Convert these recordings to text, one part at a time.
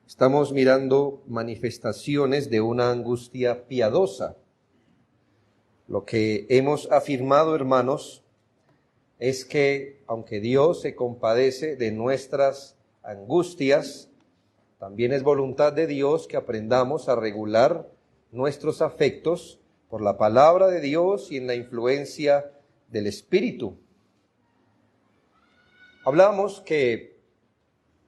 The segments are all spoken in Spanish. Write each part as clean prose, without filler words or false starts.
Estamos mirando manifestaciones de una angustia piadosa. Lo que hemos afirmado, hermanos, es que aunque Dios se compadece de nuestras angustias, también es voluntad de Dios que aprendamos a regular nuestros afectos por la palabra de Dios y en la influencia del Espíritu. Hablamos que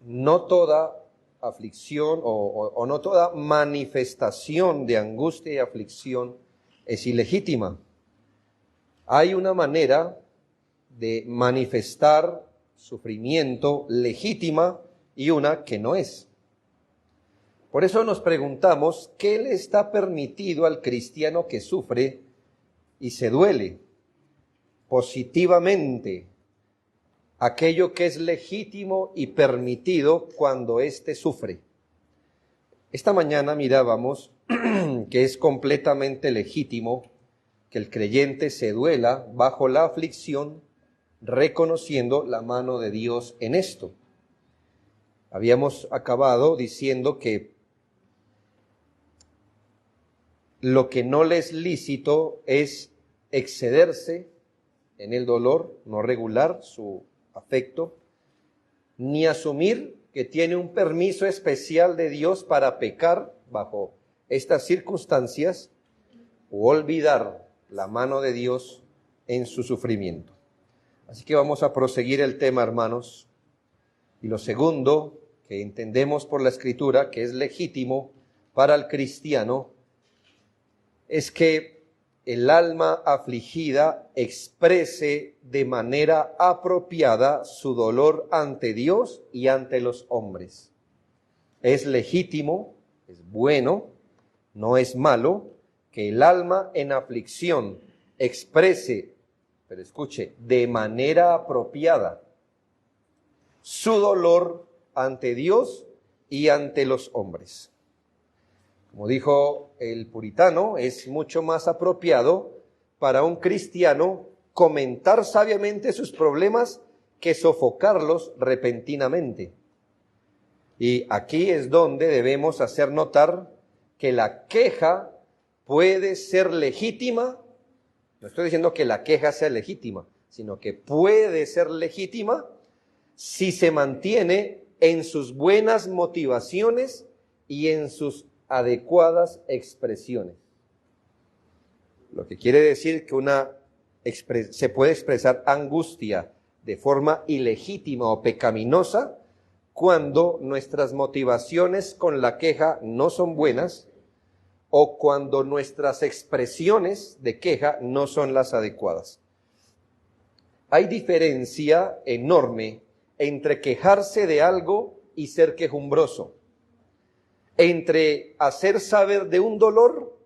no toda aflicción o no toda manifestación de angustia y aflicción es ilegítima. Hay una manera de manifestar sufrimiento legítima y una que no es. Por eso nos preguntamos, ¿qué le está permitido al cristiano que sufre y se duele? Positivamente, aquello que es legítimo y permitido cuando éste sufre. Esta mañana mirábamos que es completamente legítimo que el creyente se duela bajo la aflicción, reconociendo la mano de Dios en esto. Habíamos acabado diciendo que lo que no le es lícito es excederse en el dolor, no regular su afecto, ni asumir que tiene un permiso especial de Dios para pecar bajo estas circunstancias o olvidar la mano de Dios en su sufrimiento. Así que vamos a proseguir el tema, hermanos. Y lo segundo que entendemos por la Escritura, que es legítimo para el cristiano, es que el alma afligida exprese de manera apropiada su dolor ante Dios y ante los hombres. Es legítimo, es bueno, no es malo que el alma en aflicción exprese, pero escuche, de manera apropiada su dolor ante Dios y ante los hombres. Como dijo el puritano, es mucho más apropiado para un cristiano comentar sabiamente sus problemas que sofocarlos repentinamente. Y aquí es donde debemos hacer notar que la queja puede ser legítima. No estoy diciendo que la queja sea legítima, sino que puede ser legítima si se mantiene en sus buenas motivaciones y en sus adecuadas expresiones. Lo que quiere decir que se puede expresar angustia de forma ilegítima o pecaminosa cuando nuestras motivaciones con la queja no son buenas o cuando nuestras expresiones de queja no son las adecuadas. Hay diferencia enorme entre quejarse de algo y ser quejumbroso, entre hacer saber de un dolor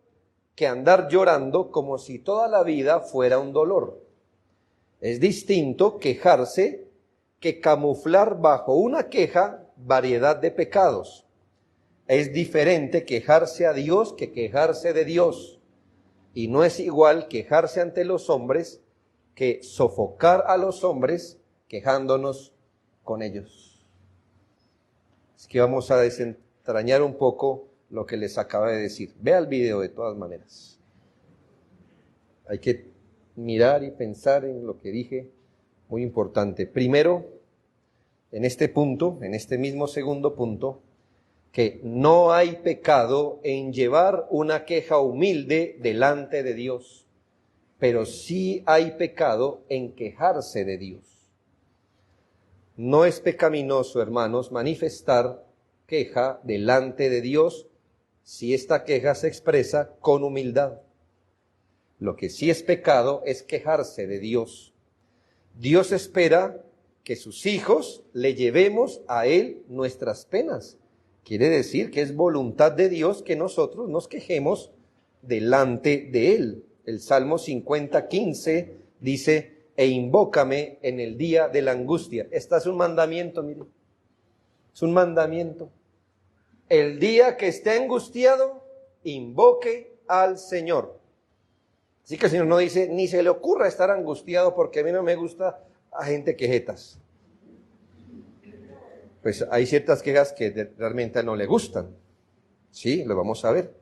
que andar llorando como si toda la vida fuera un dolor. Es distinto quejarse que camuflar bajo una queja variedad de pecados. Es diferente quejarse a Dios que quejarse de Dios. Y no es igual quejarse ante los hombres que sofocar a los hombres quejándonos con ellos. Es que vamos a desentrañar un poco lo que les acabo de decir. Vea el video de todas maneras. Hay que mirar y pensar en lo que dije, muy importante. Primero, en este punto, en este mismo segundo punto, que no hay pecado en llevar una queja humilde delante de Dios, pero sí hay pecado en quejarse de Dios. No es pecaminoso, hermanos, manifestar queja delante de Dios si esta queja se expresa con humildad. Lo que sí es pecado es quejarse de Dios. Dios espera que sus hijos le llevemos a Él nuestras penas. Quiere decir que es voluntad de Dios que nosotros nos quejemos delante de Él. El Salmo 50:15 dice: e invócame en el día de la angustia. Este es un mandamiento, miren. Es un mandamiento. El día que esté angustiado, invoque al Señor. Así que el Señor no dice, ni se le ocurra estar angustiado porque a mí no me gusta a gente quejetas. pues hay ciertas quejas que realmente no le gustan. Sí, lo vamos a ver.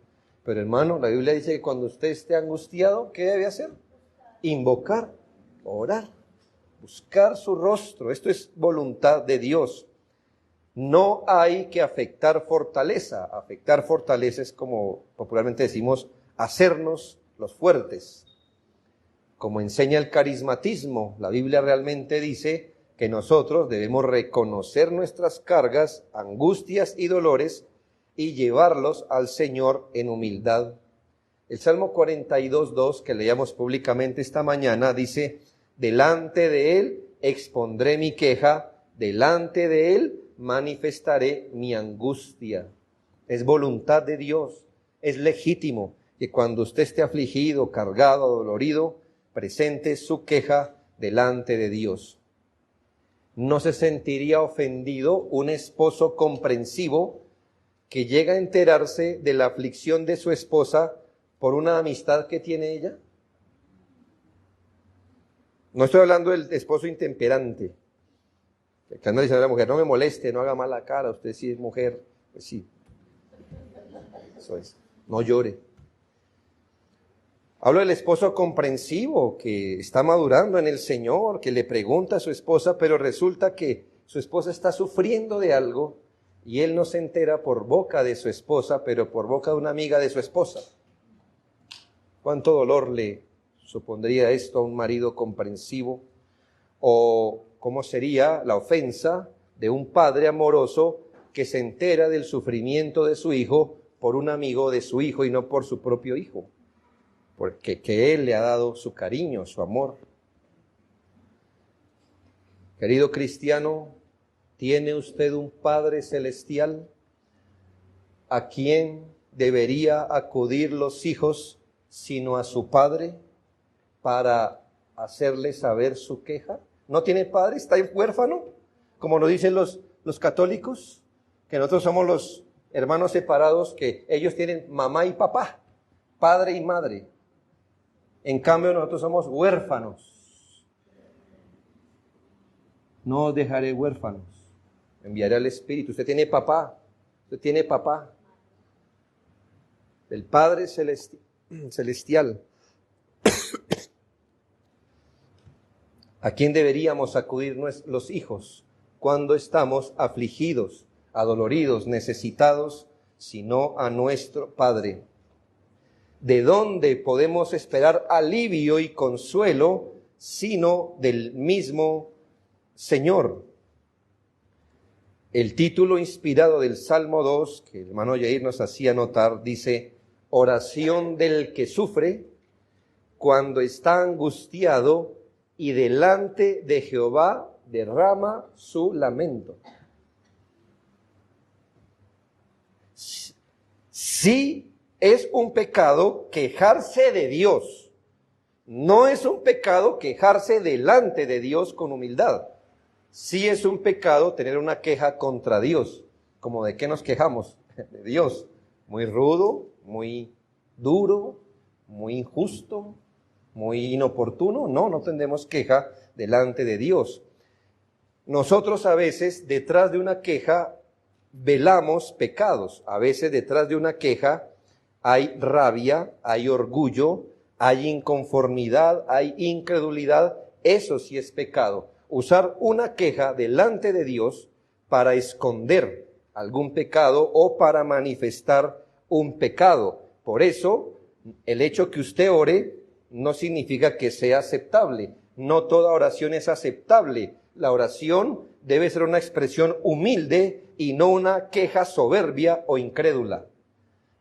Pero hermano, la Biblia dice que cuando usted esté angustiado, ¿qué debe hacer? Invocar, orar, buscar su rostro. Esto es voluntad de Dios. No hay que afectar fortaleza. Afectar fortaleza es, como popularmente decimos, hacernos los fuertes. Como enseña el carismatismo, la Biblia realmente dice que nosotros debemos reconocer nuestras cargas, angustias y dolores y llevarlos al Señor en humildad. El Salmo 42:2, que leíamos públicamente esta mañana, dice: delante de Él expondré mi queja, delante de Él manifestaré mi angustia. Es voluntad de Dios, es legítimo que cuando usted esté afligido, cargado, dolorido, presente su queja delante de Dios. ¿No se sentiría ofendido un esposo comprensivo que llega a enterarse de la aflicción de su esposa por una amistad que tiene ella? No estoy hablando del esposo intemperante, que anda diciendo a la mujer: no me moleste, no haga mala cara, usted sí es mujer. Pues sí, eso es, no llore. Hablo del esposo comprensivo que está madurando en el Señor, que le pregunta a su esposa, pero resulta que su esposa está sufriendo de algo y él no se entera por boca de su esposa, pero por boca de una amiga de su esposa. ¿Cuánto dolor le supondría esto a un marido comprensivo? ¿O cómo sería la ofensa de un padre amoroso que se entera del sufrimiento de su hijo por un amigo de su hijo y no por su propio hijo? Porque que Él le ha dado su cariño, su amor. Querido cristiano, ¿tiene usted un Padre celestial a quien debería acudir los hijos sino a su Padre para hacerle saber su queja? ¿No tiene padre? ¿Está huérfano? Como nos dicen los católicos, que nosotros somos los hermanos separados, que ellos tienen mamá y papá, padre y madre. En cambio, nosotros somos huérfanos. No os dejaré huérfanos. Enviaré al Espíritu. Usted tiene papá. Usted tiene papá. El Padre celestial. ¿A quién deberíamos acudir los hijos cuando estamos afligidos, adoloridos, necesitados, sino a nuestro Padre? ¿De dónde podemos esperar alivio y consuelo sino del mismo Señor? El título inspirado del Salmo 2, que el hermano Yair nos hacía notar, dice: oración del que sufre cuando está angustiado y delante de Jehová derrama su lamento. Sí, es un pecado quejarse de Dios. No es un pecado quejarse delante de Dios con humildad. Sí es un pecado tener una queja contra Dios. ¿Como de qué nos quejamos? De Dios. Muy rudo, muy duro, muy injusto, muy inoportuno. No tendremos queja delante de Dios. Nosotros a veces detrás de una queja velamos pecados. A veces detrás de una queja hay rabia, hay orgullo, hay inconformidad, hay incredulidad. Eso sí es pecado. Usar una queja delante de Dios para esconder algún pecado o para manifestar un pecado. Por eso, el hecho que usted ore no significa que sea aceptable. No toda oración es aceptable. La oración debe ser una expresión humilde y no una queja soberbia o incrédula.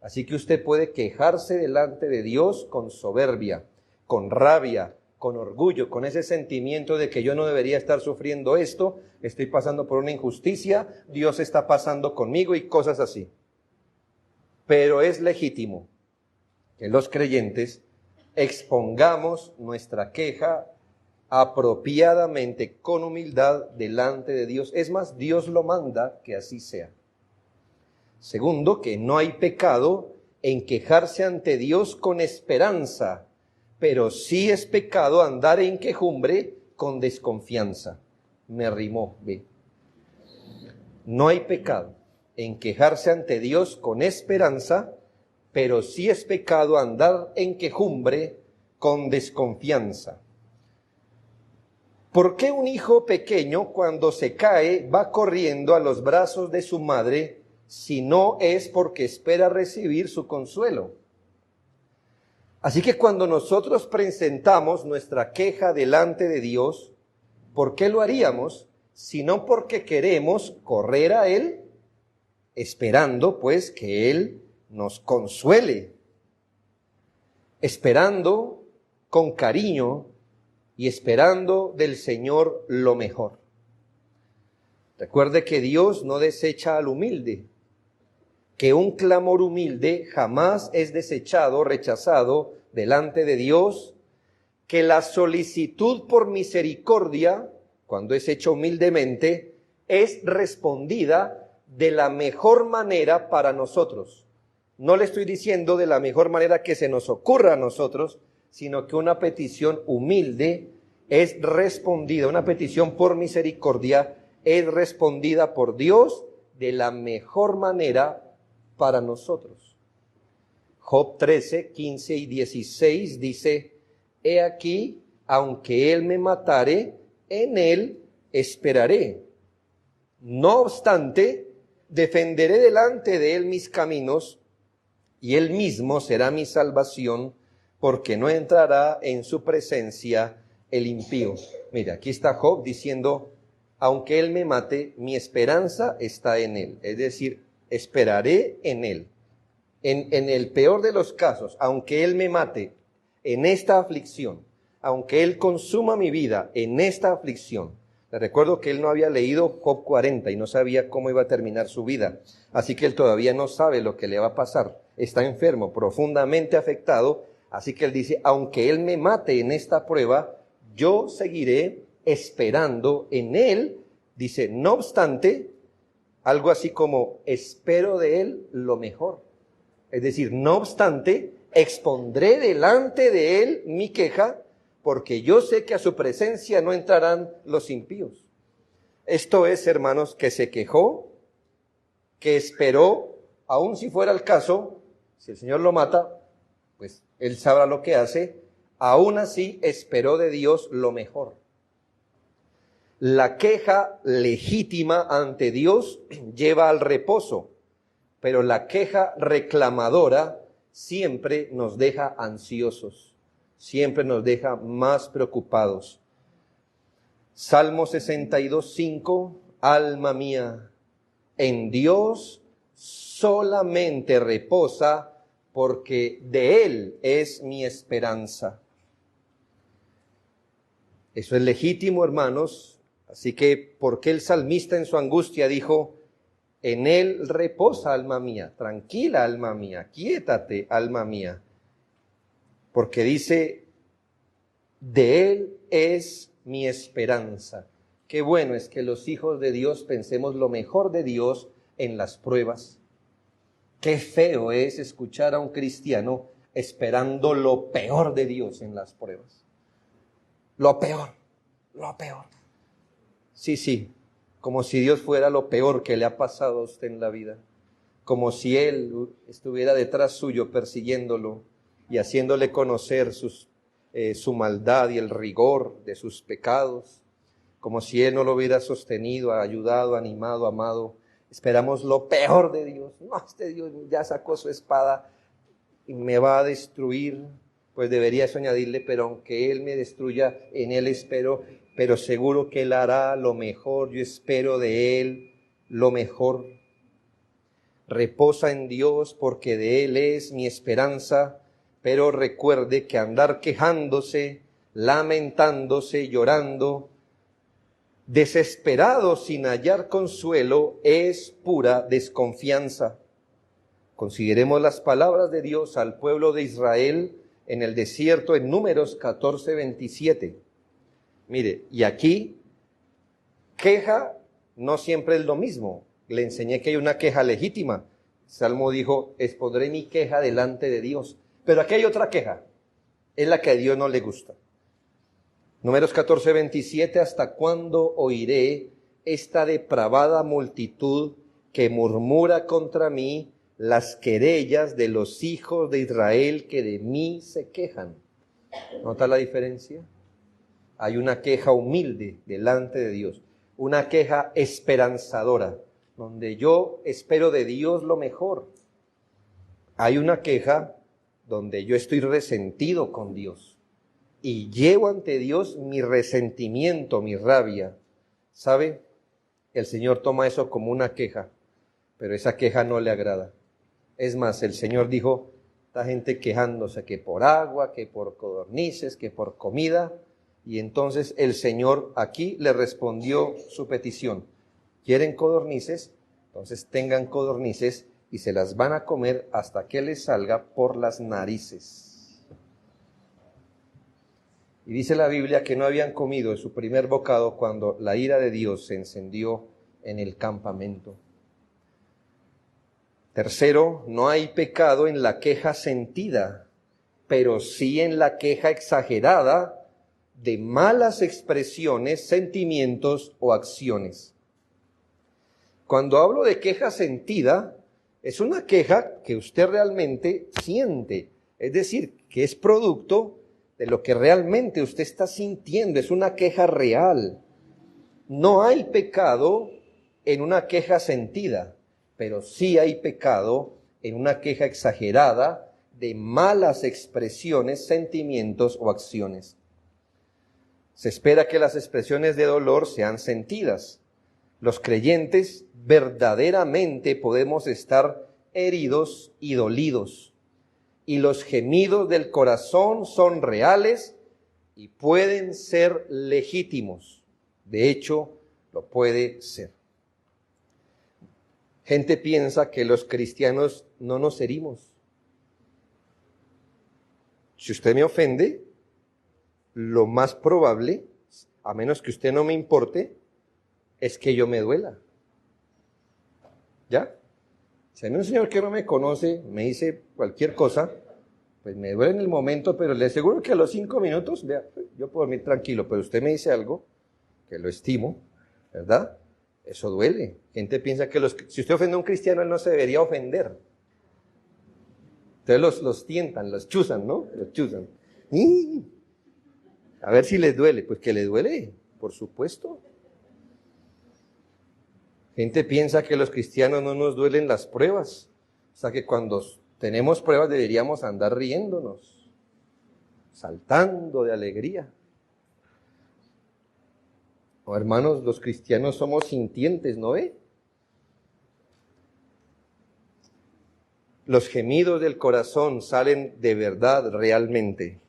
Así que usted puede quejarse delante de Dios con soberbia, con rabia, con orgullo, con ese sentimiento de que yo no debería estar sufriendo esto, estoy pasando por una injusticia, Dios está pasando conmigo y cosas así. Pero es legítimo que los creyentes expongamos nuestra queja apropiadamente, con humildad, delante de Dios. Es más, Dios lo manda que así sea. Segundo, que no hay pecado en quejarse ante Dios con esperanza, pero sí es pecado andar en quejumbre con desconfianza. Me rimó, ve. No hay pecado en quejarse ante Dios con esperanza, pero sí es pecado andar en quejumbre con desconfianza. ¿Por qué un hijo pequeño cuando se cae va corriendo a los brazos de su madre si no es porque espera recibir su consuelo? Así que cuando nosotros presentamos nuestra queja delante de Dios, ¿por qué lo haríamos? Sino porque queremos correr a Él, esperando pues que Él nos consuele, esperando con cariño y esperando del Señor lo mejor. Recuerde que Dios no desecha al humilde, que un clamor humilde jamás es desechado, rechazado delante de Dios, que la solicitud por misericordia, cuando es hecha humildemente, es respondida de la mejor manera para nosotros. No le estoy diciendo de la mejor manera que se nos ocurra a nosotros, sino que una petición humilde es respondida, una petición por misericordia es respondida por Dios de la mejor manera para nosotros. Job 13, 15 y 16 dice: he aquí, aunque él me matare, en él esperaré. No obstante, defenderé delante de él mis caminos, y él mismo será mi salvación, porque no entrará en su presencia el impío. Mira, aquí está Job diciendo: aunque él me mate, mi esperanza está en él. Es decir, esperaré en él. En el peor de los casos, aunque él me mate en esta aflicción, aunque él consuma mi vida en esta aflicción. Le recuerdo que él no había leído Job 40 y no sabía cómo iba a terminar su vida. Así que él todavía no sabe lo que le va a pasar. Está enfermo, profundamente afectado. Así que él dice: aunque él me mate en esta prueba, yo seguiré esperando en él. Dice, no obstante, algo así como: espero de él lo mejor. Es decir, no obstante, expondré delante de él mi queja, porque yo sé que a su presencia no entrarán los impíos. Esto es, hermanos, que se quejó, que esperó, aun si fuera el caso, si el Señor lo mata, pues él sabrá lo que hace. Aún así esperó de Dios lo mejor. La queja legítima ante Dios lleva al reposo, pero la queja reclamadora siempre nos deja ansiosos, siempre nos deja más preocupados. Salmo 62, 5, alma mía, en Dios solamente reposa, porque de Él es mi esperanza. Eso es legítimo, hermanos. Así que, ¿por qué el salmista en su angustia dijo: en él reposa, alma mía, tranquila, alma mía, quiétate, alma mía? Porque dice: de él es mi esperanza. Qué bueno es que los hijos de Dios pensemos lo mejor de Dios en las pruebas. Qué feo es escuchar a un cristiano esperando lo peor de Dios en las pruebas. Lo peor, lo peor. Sí, como si Dios fuera lo peor que le ha pasado a usted en la vida, como si Él estuviera detrás suyo persiguiéndolo y haciéndole conocer su maldad y el rigor de sus pecados, como si Él no lo hubiera sostenido, ayudado, animado, amado. Esperamos lo peor de Dios. No, este Dios ya sacó su espada y me va a destruir. Pues debería eso añadirle: pero aunque Él me destruya, en Él espero, pero seguro que Él hará lo mejor. Yo espero de Él lo mejor. Reposa en Dios, porque de Él es mi esperanza, pero recuerde que andar quejándose, lamentándose, llorando, desesperado sin hallar consuelo, es pura desconfianza. Consideremos las palabras de Dios al pueblo de Israel en el desierto en Números 14, 27. Mire, y aquí, queja no siempre es lo mismo. Le enseñé que hay una queja legítima. Salmo dijo: expondré mi queja delante de Dios. Pero aquí hay otra queja, es la que a Dios no le gusta. Números 14, 27, ¿hasta cuándo oiré esta depravada multitud que murmura contra mí las querellas de los hijos de Israel que de mí se quejan. ¿Nota la diferencia? Hay una queja humilde delante de Dios, una queja esperanzadora, donde yo espero de Dios lo mejor. Hay una queja donde yo estoy resentido con Dios y llevo ante Dios mi resentimiento, mi rabia. ¿Sabe? El Señor toma eso como una queja, pero esa queja no le agrada. Es más, el Señor dijo, esta gente quejándose que por agua, que por codornices, que por comida, y entonces el Señor aquí le respondió su petición. ¿Quieren codornices? Entonces tengan codornices y se las van a comer hasta que les salga por las narices. Y dice la Biblia que no habían comido su primer bocado cuando la ira de Dios se encendió en el campamento. Tercero, no hay pecado en la queja sentida, pero sí en la queja exagerada de malas expresiones, sentimientos o acciones. Cuando hablo de queja sentida, es una queja que usted realmente siente, es decir, que es producto de lo que realmente usted está sintiendo, es una queja real. No hay pecado en una queja sentida, pero sí hay pecado en una queja exagerada de malas expresiones, sentimientos o acciones. Se espera que las expresiones de dolor sean sentidas. Los creyentes verdaderamente podemos estar heridos y dolidos, y los gemidos del corazón son reales y pueden ser legítimos. De hecho, lo puede ser. Gente piensa que los cristianos no nos herimos. Si usted me ofende, lo más probable, a menos que usted no me importe, es que yo me duela. ¿Ya? Si a mí un señor que no me conoce me dice cualquier cosa, pues me duele en el momento, pero le aseguro que a los 5 minutos, vea, yo puedo dormir tranquilo, pero usted me dice algo que lo estimo, ¿verdad? Eso duele. Gente piensa que si usted ofende a un cristiano, él no se debería ofender. Entonces los tientan, los chuzan, ¿no? Los chuzan. A ver si les duele. Pues que le duele, por supuesto. Gente piensa que los cristianos no nos duelen las pruebas. O sea que cuando tenemos pruebas deberíamos andar riéndonos, saltando de alegría. Oh, hermanos, los cristianos somos sintientes, ¿no ve? Los gemidos del corazón salen de verdad realmente.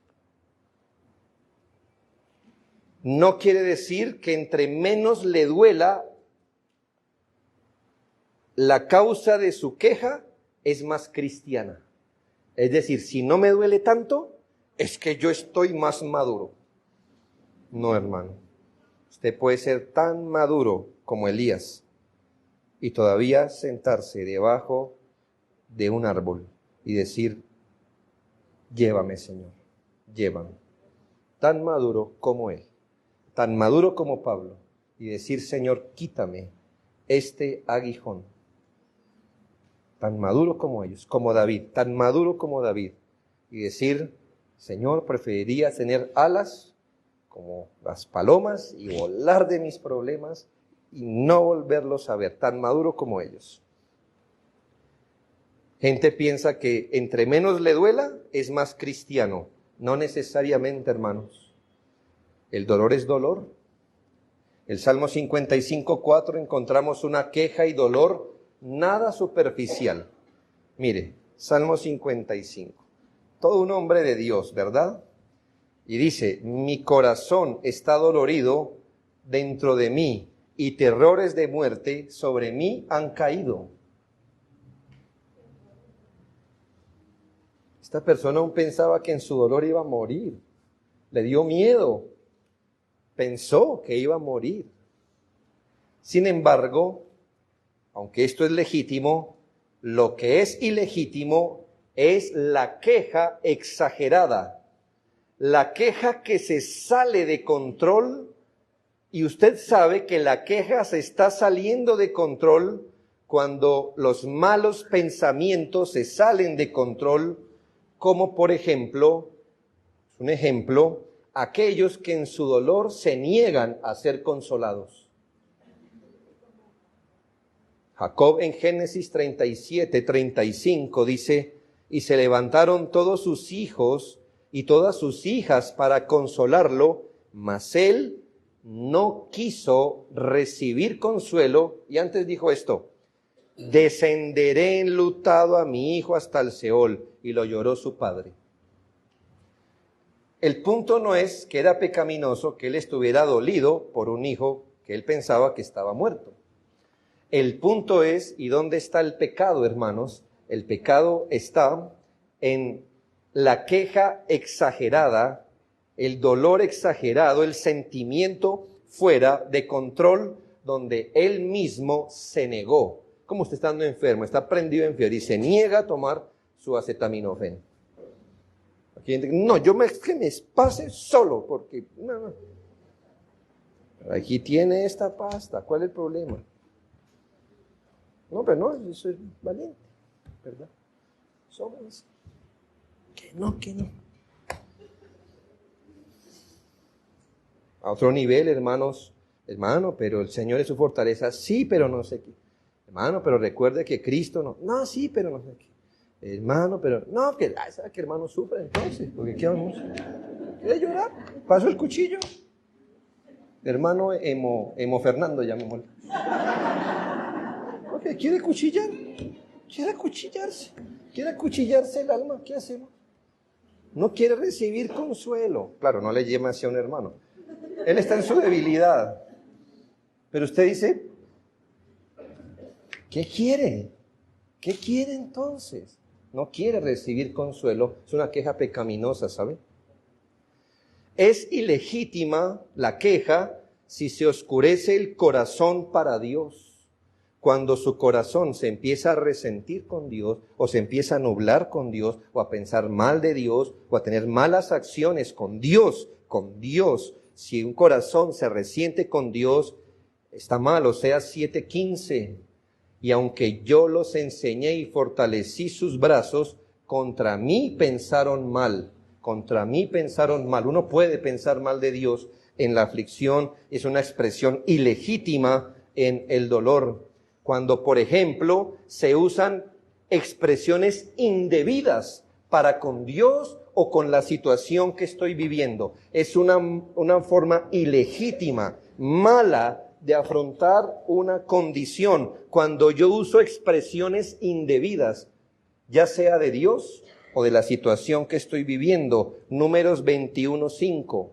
No quiere decir que entre menos le duela, la causa de su queja es más cristiana. Es decir, si no me duele tanto, es que yo estoy más maduro. No, hermano. Usted puede ser tan maduro como Elías y todavía sentarse debajo de un árbol y decir, llévame, Señor, llévame. Tan maduro como él, tan maduro como Pablo, y decir, Señor, quítame este aguijón. Tan maduro como ellos, como David, tan maduro como David, y decir, Señor, preferiría tener alas como las palomas y volar de mis problemas y no volverlos a ver, tan maduro como ellos. Gente piensa que entre menos le duela es más cristiano. No necesariamente, hermanos. El dolor es dolor. El Salmo 55:4 encontramos una queja y dolor nada superficial. Mire, Salmo 55. Todo un hombre de Dios, ¿verdad? Y dice, mi corazón está dolorido dentro de mí y terrores de muerte sobre mí han caído. Esta persona aún pensaba que en su dolor iba a morir. Le dio miedo. Pensó que iba a morir. Sin embargo, aunque esto es legítimo, lo que es ilegítimo es la queja exagerada. La queja que se sale de control Y usted sabe que la queja se está saliendo de control cuando los malos pensamientos se salen de control, como por ejemplo, un ejemplo, aquellos que en su dolor se niegan a ser consolados. Jacob en Génesis 37:35 dice, y se levantaron todos sus hijos y todas sus hijas para consolarlo, mas él no quiso recibir consuelo, y antes dijo esto, descenderé enlutado a mi hijo hasta el Seol, y lo lloró su padre. El punto no es que era pecaminoso que él estuviera dolido por un hijo que él pensaba que estaba muerto. El punto es, ¿y dónde está el pecado, hermanos? El pecado está en la queja exagerada, el dolor exagerado, el sentimiento fuera de control, donde él mismo se negó. Como usted estando enfermo, está prendido en fiebre y se niega a tomar su acetaminofén. Aquí hay gente que, no, que me pase solo, porque no. Aquí tiene esta pasta, ¿cuál es el problema? No, pero no, yo soy valiente, ¿verdad? Somos. Que no. A otro nivel, hermanos, hermano, pero el Señor es su fortaleza, sí, pero no sé qué. Hermano, pero recuerde que Cristo no, sí, pero no sé qué. Hermano, pero no, ¿sabe que hermano sufre entonces? Porque ¿qué vamos? ¿Quiere llorar? ¿Paso el cuchillo? Hermano Emo Fernando, llamémoslo. Okay, ¿quiere cuchillar? ¿Quiere cuchillarse? ¿Quiere cuchillarse el alma? ¿Qué hacemos? No quiere recibir consuelo. Claro, no le llama hacia un hermano. Él está en su debilidad. Pero usted dice, ¿qué quiere? ¿Qué quiere entonces? No quiere recibir consuelo. Es una queja pecaminosa, ¿sabe? Es ilegítima la queja si se oscurece el corazón para Dios. Cuando su corazón se empieza a resentir con Dios, o se empieza a nublar con Dios, o a pensar mal de Dios, o a tener malas acciones con Dios. Si un corazón se resiente con Dios, está mal. Oseas 7:15. Y aunque yo los enseñé y fortalecí sus brazos, contra mí pensaron mal. Contra mí pensaron mal. Uno puede pensar mal de Dios en la aflicción. Es una expresión ilegítima en el dolor. Cuando, por ejemplo, se usan expresiones indebidas para con Dios o con la situación que estoy viviendo. Es una forma ilegítima, mala, de afrontar una condición. Cuando yo uso expresiones indebidas, ya sea de Dios o de la situación que estoy viviendo. Números 21:5.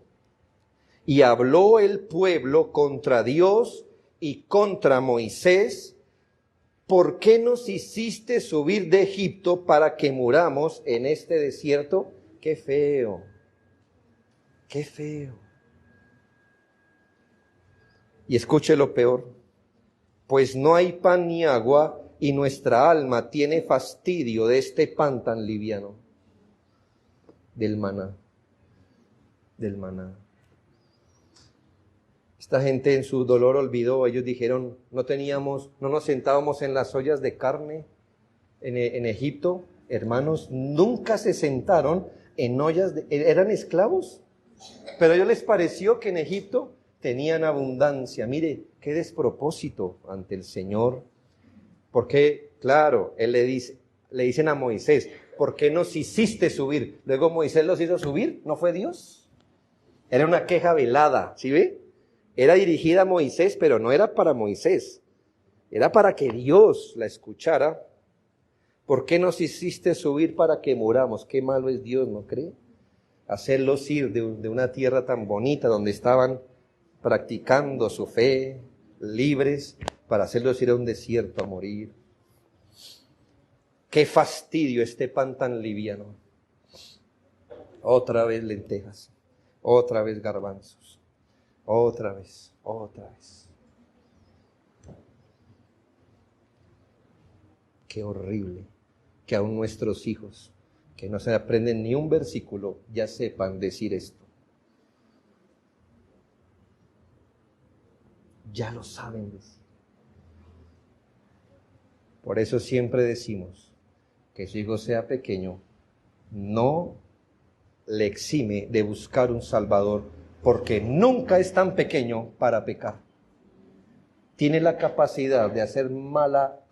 Y habló el pueblo contra Dios y contra Moisés. ¿Por qué nos hiciste subir de Egipto para que muramos en este desierto? ¡Qué feo! ¡Qué feo! Y escuche lo peor. Pues no hay pan ni agua y nuestra alma tiene fastidio de este pan tan liviano. Del maná. Esta gente en su dolor olvidó, ellos dijeron, no nos sentábamos en las ollas de carne en Egipto. Hermanos, nunca se sentaron en ollas eran esclavos, pero a ellos les pareció que en Egipto tenían abundancia. Mire, qué despropósito ante el Señor. Porque, claro, él le dicen a Moisés, ¿por qué nos hiciste subir? Luego Moisés los hizo subir, ¿no fue Dios? Era una queja velada, ¿sí ve? Era dirigida a Moisés, pero no era para Moisés. Era para que Dios la escuchara. ¿Por qué nos hiciste subir para que muramos? Qué malo es Dios, ¿no cree? Hacerlos ir de una tierra tan bonita donde estaban practicando su fe, libres, para hacerlos ir a un desierto a morir. Qué fastidio este pan tan liviano. Otra vez lentejas, otra vez garbanzos, otra vez. Qué horrible que aún nuestros hijos, que no se aprenden ni un versículo, ya sepan decir esto. ya lo saben decir. Por eso siempre decimos que su hijo sea pequeño, no le exime de buscar un Salvador, porque nunca es tan pequeño para pecar. Tiene la capacidad de hacer mala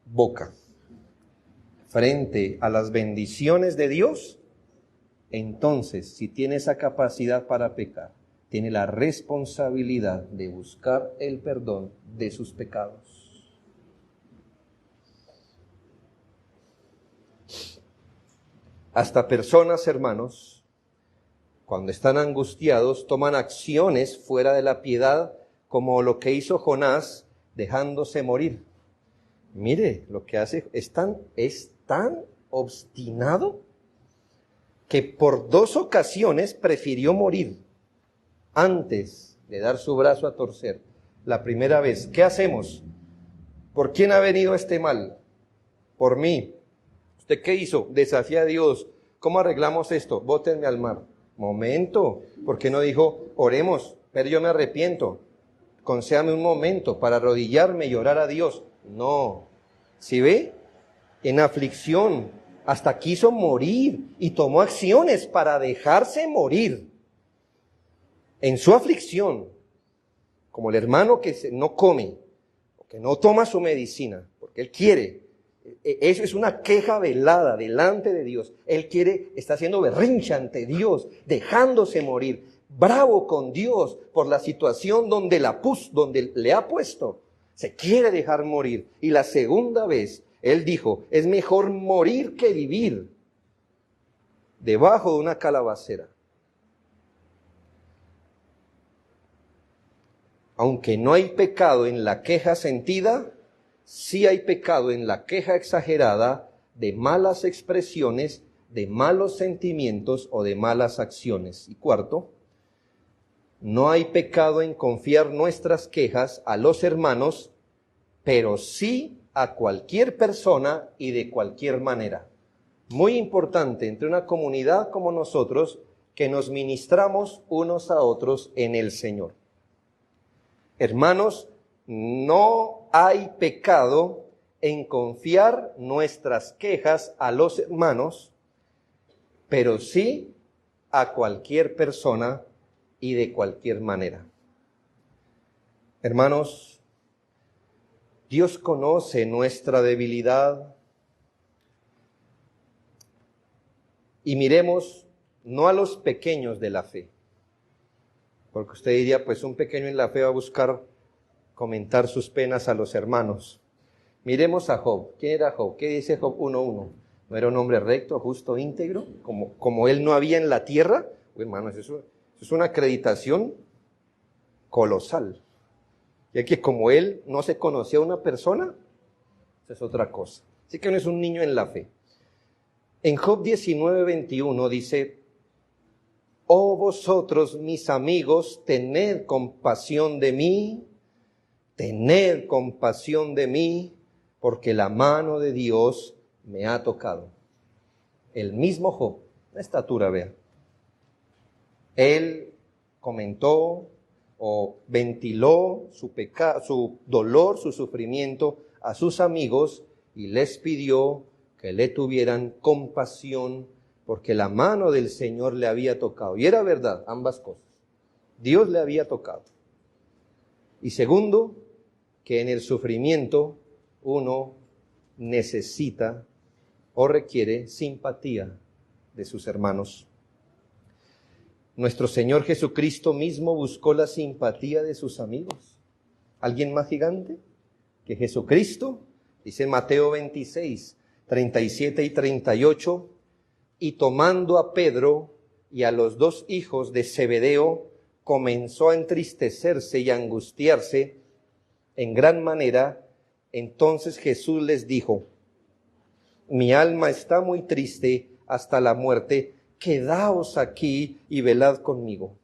boca frente a las bendiciones de Dios. Entonces, si tiene esa capacidad para pecar, tiene la responsabilidad de buscar el perdón de sus pecados. Hasta personas, hermanos, cuando están angustiados, toman acciones fuera de la piedad, como lo que hizo Jonás, dejándose morir. Mire, lo que hace es tan obstinado que por 2 ocasiones prefirió morir antes de dar su brazo a torcer. La primera vez, ¿qué hacemos? ¿Por quién ha venido este mal? Por mí. ¿Usted qué hizo? Desafía a Dios. ¿Cómo arreglamos esto? Bótenme al mar. Momento, ¿por qué no dijo, oremos, pero yo me arrepiento? Concédame un momento para arrodillarme y orar a Dios. No. ¿Sí ve? En aflicción, hasta quiso morir y tomó acciones para dejarse morir. En su aflicción, como el hermano que no come, que no toma su medicina, porque él quiere. Eso es una queja velada delante de Dios. Él quiere, está haciendo berrinche ante Dios, dejándose morir, bravo con Dios por la situación donde le ha puesto. Se quiere dejar morir. Y la segunda vez, él dijo, es mejor morir que vivir debajo de una calabacera. Aunque no hay pecado en la queja sentida, sí hay pecado en la queja exagerada de malas expresiones, de malos sentimientos o de malas acciones. Y cuarto, no hay pecado en confiar nuestras quejas a los hermanos, pero sí a cualquier persona y de cualquier manera. Muy importante entre una comunidad como nosotros, que nos ministramos unos a otros en el Señor. Hermanos, no hay pecado en confiar nuestras quejas a los hermanos, pero sí a cualquier persona y de cualquier manera. Hermanos, Dios conoce nuestra debilidad y miremos no a los pequeños de la fe, porque usted diría, pues un pequeño en la fe va a buscar comentar sus penas a los hermanos. Miremos a Job. ¿Quién era Job? ¿Qué dice Job 1:1? ¿No era un hombre recto, justo, íntegro? Como él no había en la tierra. Hermanos, eso es una acreditación colosal. Ya que como él no se conocía a una persona, eso es otra cosa. Así que no es un niño en la fe. En Job 19:21 dice, oh vosotros mis amigos, tened compasión de mí, porque la mano de Dios me ha tocado. El mismo Job, la estatura, vea. Él comentó o ventiló su dolor, su sufrimiento a sus amigos y les pidió que le tuvieran compasión porque la mano del Señor le había tocado. Y era verdad, ambas cosas. Dios le había tocado. Y segundo, que en el sufrimiento uno necesita o requiere simpatía de sus hermanos. Nuestro Señor Jesucristo mismo buscó la simpatía de sus amigos. ¿Alguien más gigante que Jesucristo? Dice Mateo 26, 37 y 38, y tomando a Pedro y a los 2 hijos de Zebedeo, comenzó a entristecerse y a angustiarse en gran manera. Entonces Jesús les dijo, mi alma está muy triste hasta la muerte, quedaos aquí y velad conmigo.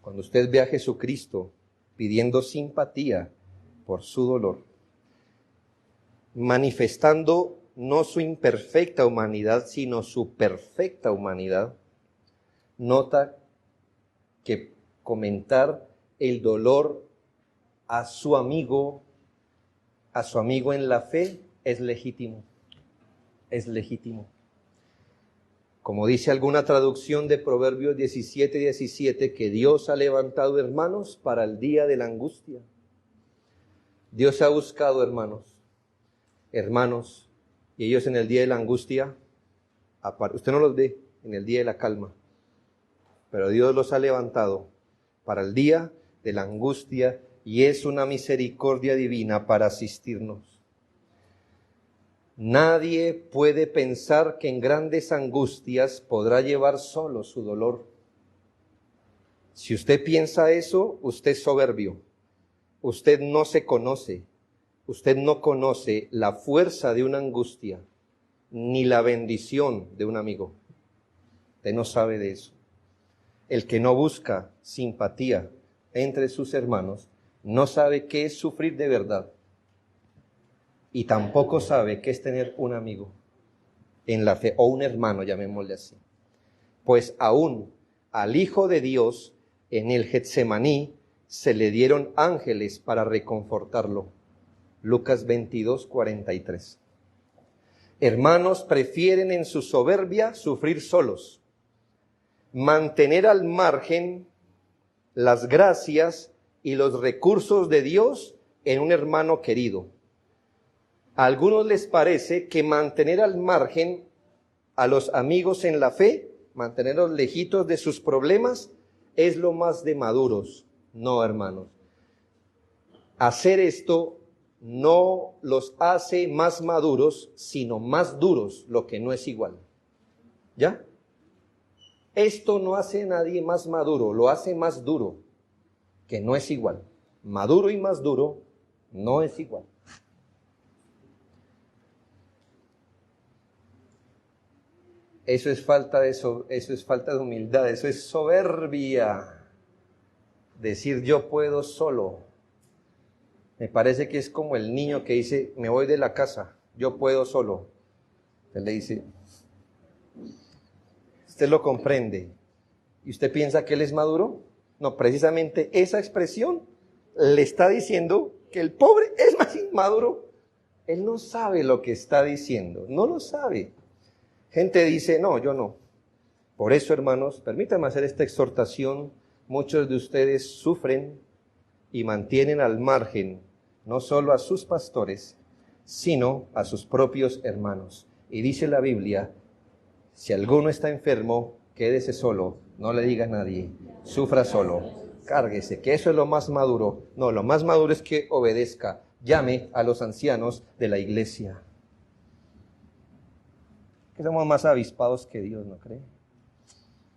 Cuando usted ve a Jesucristo pidiendo simpatía por su dolor, manifestando no su imperfecta humanidad, sino su perfecta humanidad, nota que comentar el dolor a su amigo en la fe es legítimo. Es legítimo. Como dice alguna traducción de Proverbios 17:17, que Dios ha levantado hermanos para el día de la angustia. Dios ha buscado hermanos, y ellos en el día de la angustia, usted no los ve en el día de la calma, pero Dios los ha levantado para el día de la angustia, y es una misericordia divina para asistirnos. Nadie puede pensar que en grandes angustias podrá llevar solo su dolor. Si usted piensa eso, usted es soberbio. Usted no se conoce. Usted no conoce la fuerza de una angustia, ni la bendición de un amigo. Usted no sabe de eso. El que no busca simpatía entre sus hermanos, no sabe qué es sufrir de verdad. Y tampoco sabe qué es tener un amigo en la fe, o un hermano, llamémosle así. Pues aún al Hijo de Dios en el Getsemaní se le dieron ángeles para reconfortarlo. Lucas 22:43. Hermanos prefieren en su soberbia sufrir solos, mantener al margen las gracias y los recursos de Dios en un hermano querido. A algunos les parece que mantener al margen a los amigos en la fe, mantenerlos lejitos de sus problemas, es lo más de maduros. No, hermanos. Hacer esto no los hace más maduros, sino más duros, lo que no es igual. ¿Ya? Esto no hace a nadie más maduro, lo hace más duro, que no es igual. Maduro y más duro no es igual. Eso es falta de humildad, eso es soberbia. Decir yo puedo solo. Me parece que es como el niño que dice, me voy de la casa, yo puedo solo. Él le dice, ¿usted lo comprende? ¿Y usted piensa que él es maduro? No, precisamente esa expresión le está diciendo que el pobre es más inmaduro. Él no sabe lo que está diciendo, no lo sabe. Gente dice, no, yo no. Por eso, hermanos, permítanme hacer esta exhortación. Muchos de ustedes sufren y mantienen al margen no solo a sus pastores, sino a sus propios hermanos. Y dice la Biblia, si alguno está enfermo, quédese solo, no le diga a nadie, sufra solo, cárguese, que eso es lo más maduro. No, lo más maduro es que obedezca, llame a los ancianos de la iglesia. Que somos más avispados que Dios, ¿no cree?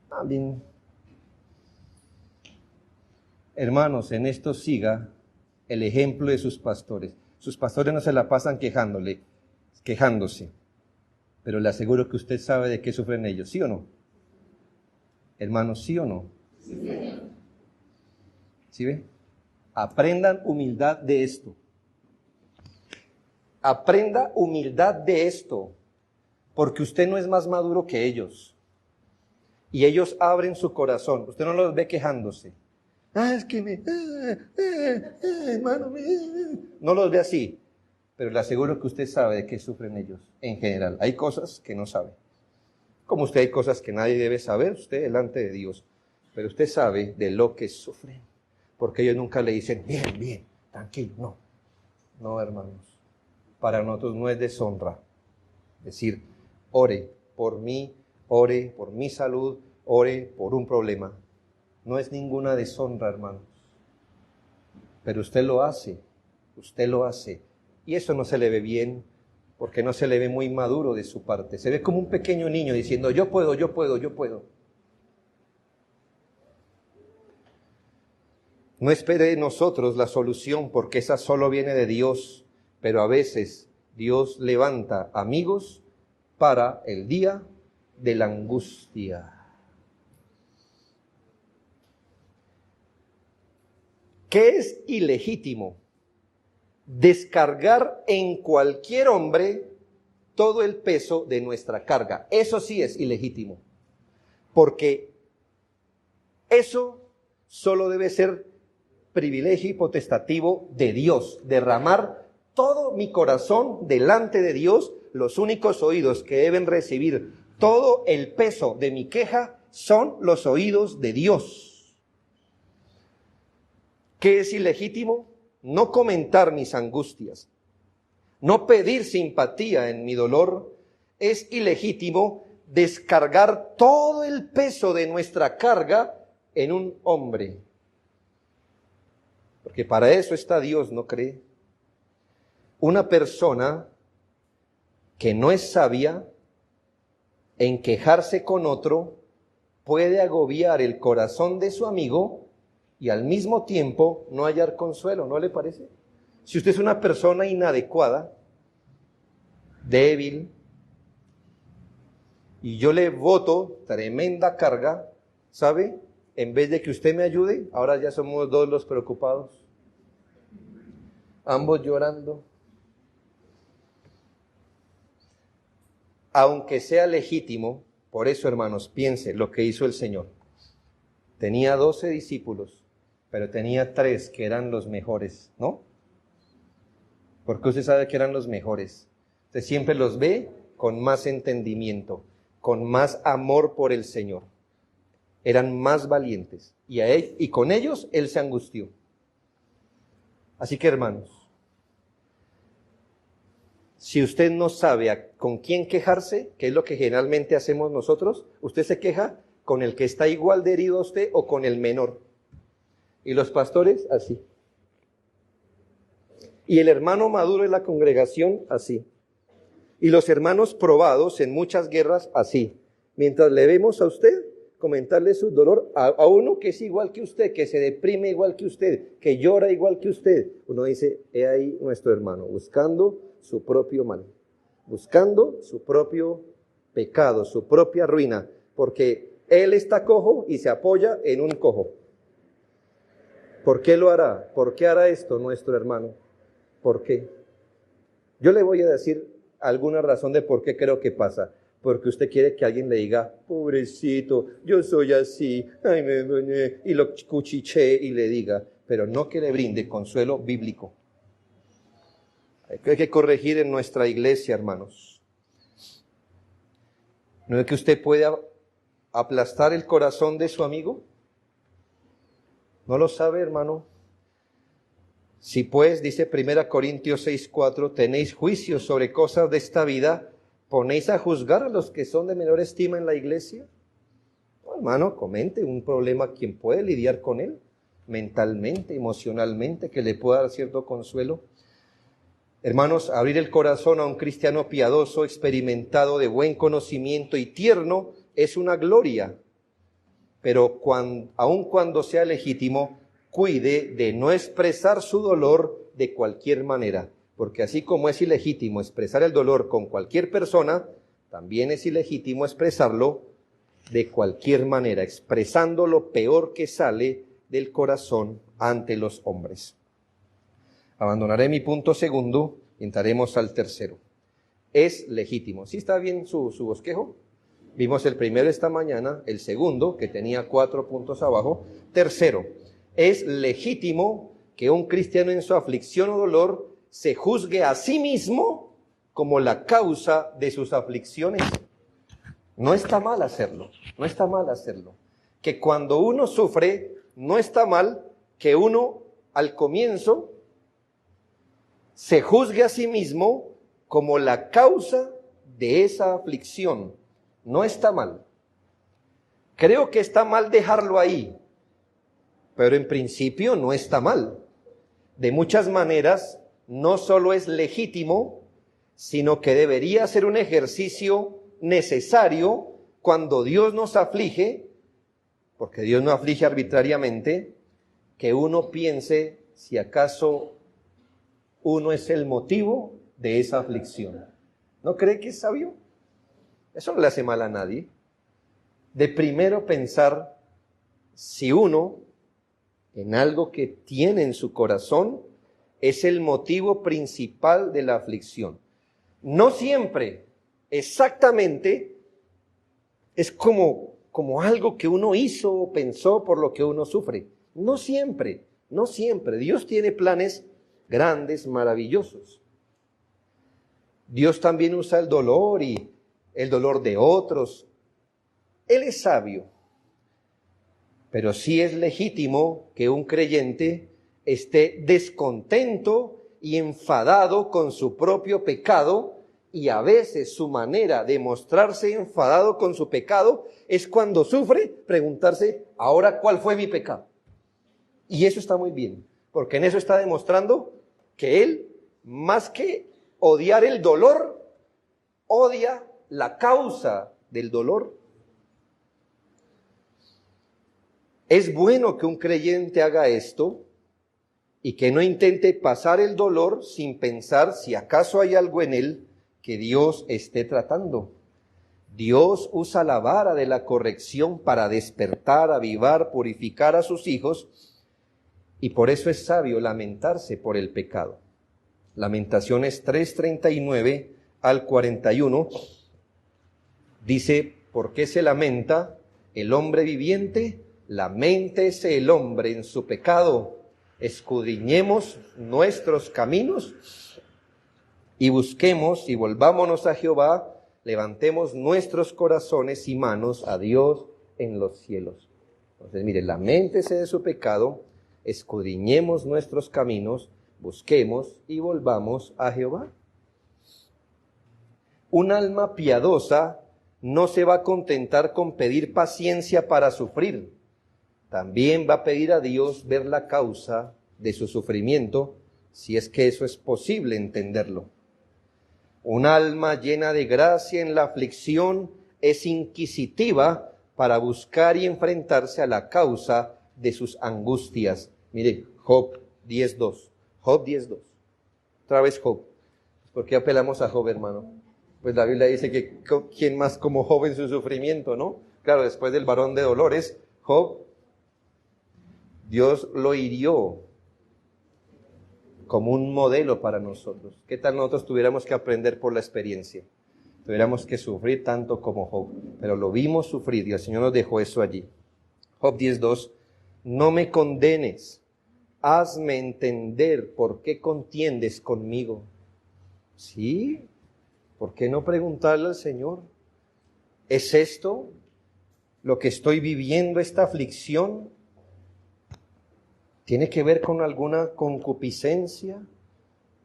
También. Hermanos, en esto siga el ejemplo de sus pastores. Sus pastores no se la pasan quejándose. Pero le aseguro que usted sabe de qué sufren ellos, ¿sí o no? Hermanos, ¿sí o no? Sí. ¿Sí ve? Aprendan humildad de esto. Aprenda humildad de esto. Porque usted no es más maduro que ellos. Y ellos abren su corazón. Usted no los ve quejándose. Es que hermano, no los ve así. Pero le aseguro que usted sabe de qué sufren ellos en general. Hay cosas que no sabe. Como usted hay cosas que nadie debe saber, usted delante de Dios. Pero usted sabe de lo que sufren. Porque ellos nunca le dicen, bien, tranquilo. No, no, hermanos. Para nosotros no es deshonra decir, ore por mí, ore por mi salud, ore por un problema. No es ninguna deshonra, hermanos. Pero usted lo hace. Y eso no se le ve bien, porque no se le ve muy maduro de su parte. Se ve como un pequeño niño diciendo, yo puedo. No espere de nosotros la solución, porque esa solo viene de Dios. Pero a veces Dios levanta amigos para el día de la angustia. ¿Qué es ilegítimo? Descargar en cualquier hombre todo el peso de nuestra carga. Eso sí es ilegítimo. Porque eso solo debe ser privilegio y potestativo de Dios, derramar todo mi corazón delante de Dios. Los únicos oídos que deben recibir todo el peso de mi queja son los oídos de Dios. ¿Qué es ilegítimo? No comentar mis angustias, no pedir simpatía en mi dolor. Es ilegítimo descargar todo el peso de nuestra carga en un hombre. Porque para eso está Dios, ¿no cree? Una persona que no es sabia en quejarse con otro puede agobiar el corazón de su amigo y al mismo tiempo no hallar consuelo, ¿no le parece? Si usted es una persona inadecuada, débil, y yo le boto tremenda carga, ¿sabe? En vez de que usted me ayude, ahora ya somos dos los preocupados, ambos llorando. Aunque sea legítimo, por eso, hermanos, piense lo que hizo el Señor. Tenía 12 discípulos, pero tenía 3 que eran los mejores, ¿no? Porque usted sabe que eran los mejores. Usted siempre los ve con más entendimiento, con más amor por el Señor. Eran más valientes. Y con ellos Él se angustió. Así que, hermanos, si usted no sabe con quién quejarse, que es lo que generalmente hacemos nosotros, usted se queja con el que está igual de herido a usted o con el menor. Y los pastores, así. Y el hermano maduro de la congregación, así. Y los hermanos probados en muchas guerras, así. Mientras le vemos a usted comentarle su dolor a uno que es igual que usted, que se deprime igual que usted, que llora igual que usted. Uno dice, he ahí nuestro hermano, buscando su propio mal, buscando su propio pecado, su propia ruina, porque él está cojo y se apoya en un cojo. ¿Por qué lo hará? ¿Por qué hará esto nuestro hermano? ¿Por qué? Yo le voy a decir alguna razón de por qué creo que pasa. Porque usted quiere que alguien le diga, pobrecito, yo soy así, ay, y lo cuchichee y le diga, pero no que le brinde consuelo bíblico. Hay que corregir en nuestra iglesia, hermanos. ¿No es que usted puede aplastar el corazón de su amigo? ¿No lo sabe, hermano? Si pues, dice 1 Corintios 6:4, tenéis juicio sobre cosas de esta vida, ¿ponéis a juzgar a los que son de menor estima en la iglesia? No, hermano, comente un problema, quien puede lidiar con él, mentalmente, emocionalmente, que le pueda dar cierto consuelo. Hermanos, abrir el corazón a un cristiano piadoso, experimentado, de buen conocimiento y tierno, es una gloria. Pero aun cuando sea legítimo, cuide de no expresar su dolor de cualquier manera. Porque así como es ilegítimo expresar el dolor con cualquier persona, también es ilegítimo expresarlo de cualquier manera, expresando lo peor que sale del corazón ante los hombres. Abandonaré mi punto segundo y entraremos al tercero. Es legítimo. ¿Sí está bien su bosquejo? Vimos el primero esta mañana, el segundo, que tenía 4 puntos abajo. Tercero, es legítimo que un cristiano en su aflicción o dolor se juzgue a sí mismo como la causa de sus aflicciones. No está mal hacerlo, no está mal hacerlo. Que cuando uno sufre, no está mal que uno al comienzo se juzgue a sí mismo como la causa de esa aflicción. No está mal. Creo que está mal dejarlo ahí, pero en principio no está mal. De muchas maneras, no solo es legítimo, sino que debería ser un ejercicio necesario cuando Dios nos aflige, porque Dios no aflige arbitrariamente, que uno piense si acaso uno es el motivo de esa aflicción. ¿No cree que es sabio? Eso no le hace mal a nadie. De primero pensar si uno, en algo que tiene en su corazón, es el motivo principal de la aflicción. No siempre, exactamente, es como algo que uno hizo o pensó por lo que uno sufre. No siempre, no siempre. Dios tiene planes grandes, maravillosos. Dios también usa el dolor y el dolor de otros. Él es sabio. Pero sí es legítimo que un creyente esté descontento y enfadado con su propio pecado, y a veces su manera de mostrarse enfadado con su pecado es cuando sufre preguntarse, ¿ahora cuál fue mi pecado? Y eso está muy bien, porque en eso está demostrando que él, más que odiar el dolor, odia la causa del dolor. Es bueno que un creyente haga esto y que no intente pasar el dolor sin pensar si acaso hay algo en él que Dios esté tratando. Dios usa la vara de la corrección para despertar, avivar, purificar a sus hijos, y por eso es sabio lamentarse por el pecado. Lamentaciones 3:39 al 41 dice, ¿por qué se lamenta el hombre viviente? Laméntese el hombre en su pecado. Escudriñemos nuestros caminos y busquemos y volvámonos a Jehová, levantemos nuestros corazones y manos a Dios en los cielos. Entonces, mire, laméntese de su pecado, escudriñemos nuestros caminos, busquemos y volvamos a Jehová. Un alma piadosa no se va a contentar con pedir paciencia para sufrir. También va a pedir a Dios ver la causa de su sufrimiento, si es que eso es posible entenderlo. Un alma llena de gracia en la aflicción es inquisitiva para buscar y enfrentarse a la causa de sus angustias. Mire, Job 10:2. Job 10:2. Otra vez Job. ¿Por qué apelamos a Job, hermano? Pues la Biblia dice que ¿quién más como Job en su sufrimiento, no? Claro, después del varón de dolores, Job, Dios lo hirió como un modelo para nosotros. ¿Qué tal nosotros tuviéramos que aprender por la experiencia? Tuviéramos que sufrir tanto como Job, pero lo vimos sufrir y el Señor nos dejó eso allí. Job 10:2, no me condenes, hazme entender por qué contiendes conmigo. ¿Sí? ¿Por qué no preguntarle al Señor? ¿Es esto lo que estoy viviendo, esta aflicción? ¿Tiene que ver con alguna concupiscencia?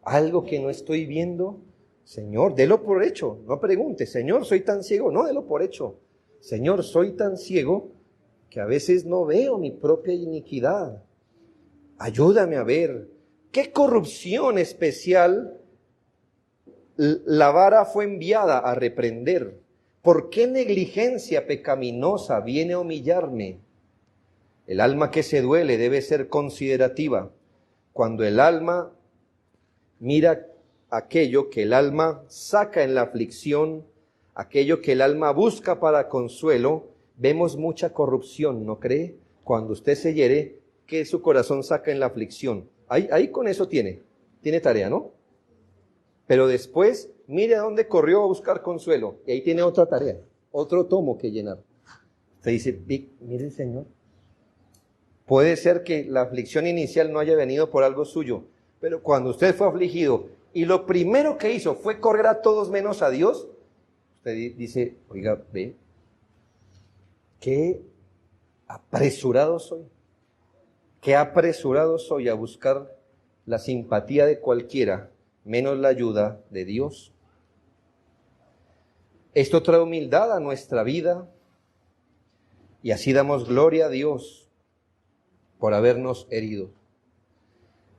¿Algo que no estoy viendo? Señor, délo por hecho. No pregunte, Señor, soy tan ciego. No, délo por hecho. Señor, soy tan ciego que a veces no veo mi propia iniquidad. Ayúdame a ver. ¿Qué corrupción especial la vara fue enviada a reprender? ¿Por qué negligencia pecaminosa viene a humillarme? El alma que se duele debe ser considerativa. Cuando el alma mira aquello que el alma saca en la aflicción, aquello que el alma busca para consuelo, vemos mucha corrupción, ¿no cree? Cuando usted se hiere, ¿qué su corazón saca en la aflicción? Ahí con eso tiene tarea, ¿no? Pero después, mire a dónde corrió a buscar consuelo, y ahí tiene otra tarea, otro tomo que llenar. Usted dice, mire Señor, puede ser que la aflicción inicial no haya venido por algo suyo, pero cuando usted fue afligido y lo primero que hizo fue correr a todos menos a Dios, usted dice, oiga, ve, qué apresurado soy a buscar la simpatía de cualquiera, menos la ayuda de Dios. Esto trae humildad a nuestra vida y así damos gloria a Dios por habernos herido.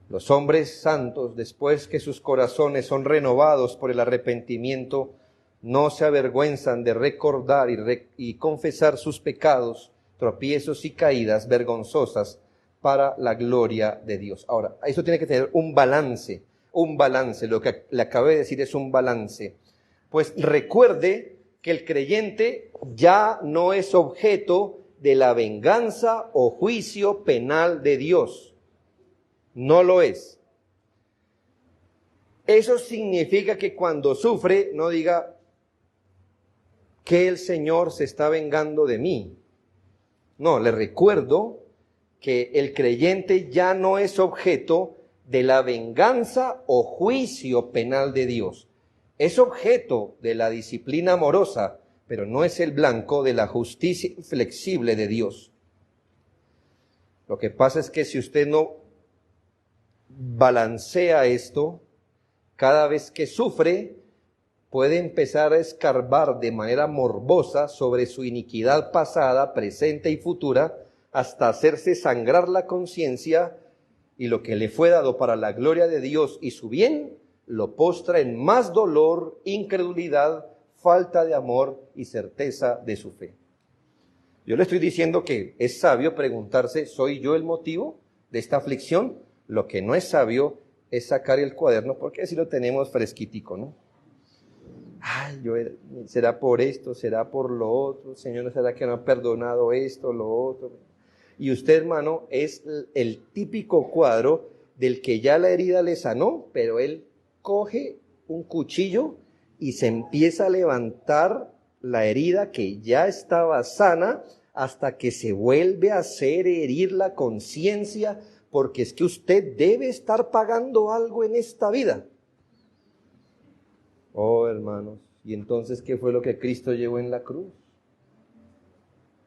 Los hombres santos, después que sus corazones son renovados por el arrepentimiento, no se avergüenzan de recordar y confesar sus pecados, tropiezos y caídas vergonzosas para la gloria de Dios. Ahora, eso tiene que tener un balance, lo que le acabé de decir es un balance. Pues recuerde que el creyente ya no es objeto de la venganza o juicio penal de Dios. No lo es. Eso significa que cuando sufre, no diga que el Señor se está vengando de mí. No, le recuerdo que el creyente ya no es objeto de la venganza o juicio penal de Dios. Es objeto de la disciplina amorosa, pero no es el blanco de la justicia inflexible de Dios. Lo que pasa es que si usted no balancea esto, cada vez que sufre, puede empezar a escarbar de manera morbosa sobre su iniquidad pasada, presente y futura, hasta hacerse sangrar la conciencia, y lo que le fue dado para la gloria de Dios y su bien, lo postra en más dolor, incredulidad, falta de amor y certeza de su fe. Yo le estoy diciendo que es sabio preguntarse, ¿soy yo el motivo de esta aflicción? Lo que no es sabio es sacar el cuaderno, porque así lo tenemos fresquitico, ¿no? Ay, será por esto, será por lo otro, Señor, ¿será que no ha perdonado esto, lo otro? Y usted, hermano, es el típico cuadro del que ya la herida le sanó, pero él coge un cuchillo y se empieza a levantar la herida que ya estaba sana hasta que se vuelve a hacer herir la conciencia, porque es que usted debe estar pagando algo en esta vida. Oh, hermanos, ¿y entonces qué fue lo que Cristo llevó en la cruz?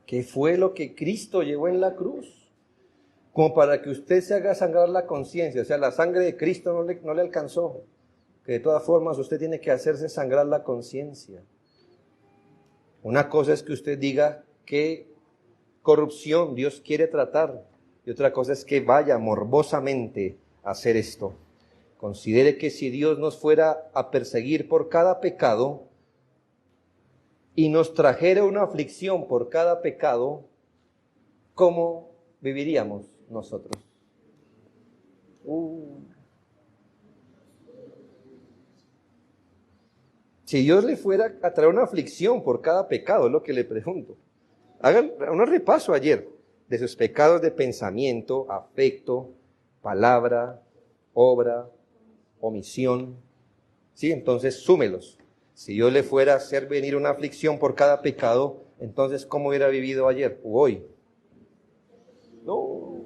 ¿Qué fue lo que Cristo llevó en la cruz? Como para que usted se haga sangrar la conciencia, o sea, la sangre de Cristo no le alcanzó, que de todas formas usted tiene que hacerse sangrar la conciencia. Una cosa es que usted diga qué corrupción Dios quiere tratar, y otra cosa es que vaya morbosamente a hacer esto. Considere que si Dios nos fuera a perseguir por cada pecado y nos trajera una aflicción por cada pecado, ¿cómo viviríamos nosotros? Si Dios le fuera a traer una aflicción por cada pecado, es lo que le pregunto. Hagan un repaso ayer de sus pecados de pensamiento, afecto, palabra, obra, omisión. Sí, entonces súmelos. Si Dios le fuera a hacer venir una aflicción por cada pecado, entonces ¿cómo hubiera vivido ayer o hoy? No.